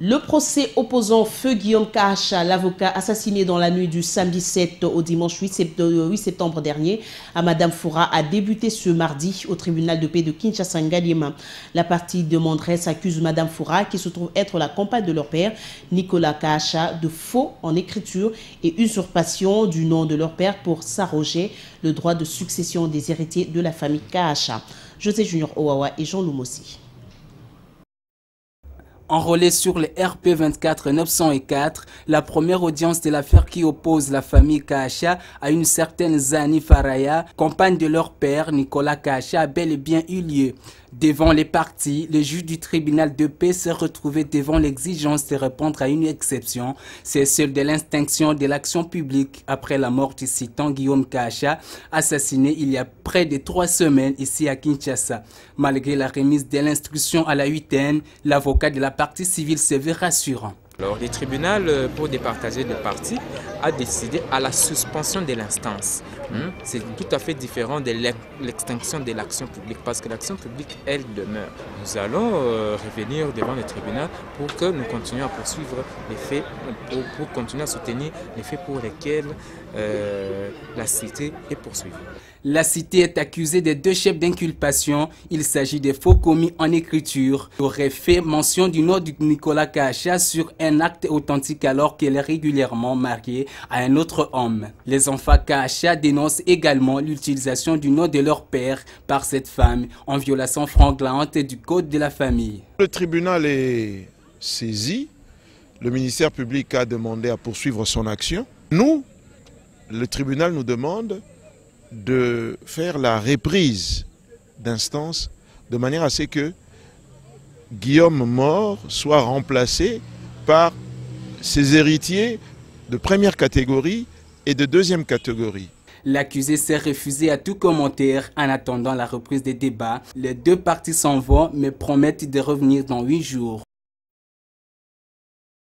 Le procès opposant Feu Guillaume Kacha, l'avocat assassiné dans la nuit du samedi 7 au dimanche 8 septembre dernier à Madame Foura, a débuté ce mardi au tribunal de paix de Kinshasa-Ngaliema. La partie demanderesse accuse Madame Foura, qui se trouve être la compagne de leur père, Nicolas Kacha, de faux en écriture et usurpation du nom de leur père pour s'arroger le droit de succession des héritiers de la famille Kacha. José Junior Owawa et Jean Lumossi. Enrôlé sur le RP 24 904, la première audience de l'affaire qui oppose la famille Kacha à une certaine Zani Faraya, compagne de leur père Nicolas Kacha, a bel et bien eu lieu. Devant les parties, le juge du tribunal de paix s'est retrouvé devant l'exigence de répondre à une exception, c'est celle de l'extinction de l'action publique après la mort du citant Guillaume Kacha, assassiné il y a près de 3 semaines ici à Kinshasa. Malgré la remise de l'instruction à la huitaine, l'avocat de la partie civile se veut rassurant. Alors, le tribunal, pour départager les parties, a décidé à la suspension de l'instance. C'est tout à fait différent de l'extinction de l'action publique, parce que l'action publique, elle demeure. Nous allons revenir devant le tribunal pour que nous continuions à poursuivre les faits, pour continuer à soutenir les faits pour lesquels la cité est poursuivie. La cité est accusée de 2 chefs d'inculpation. Il s'agit de faux commis en écriture. Il aurait fait mention du nom de Nicolas Kacha sur un acte authentique alors qu'elle est régulièrement mariée à un autre homme. Les enfants Kacha dénoncent également l'utilisation du nom de leur père par cette femme en violation flagrante du code de la famille. Le tribunal est saisi. Le ministère public a demandé à poursuivre son action. Nous, le tribunal nous demande de faire la reprise d'instance de manière à ce que Guillaume mort soit remplacé par ses héritiers de première catégorie et de deuxième catégorie. L'accusé s'est refusé à tout commentaire en attendant la reprise des débats. Les 2 parties s'en vont mais promettent de revenir dans 8 jours.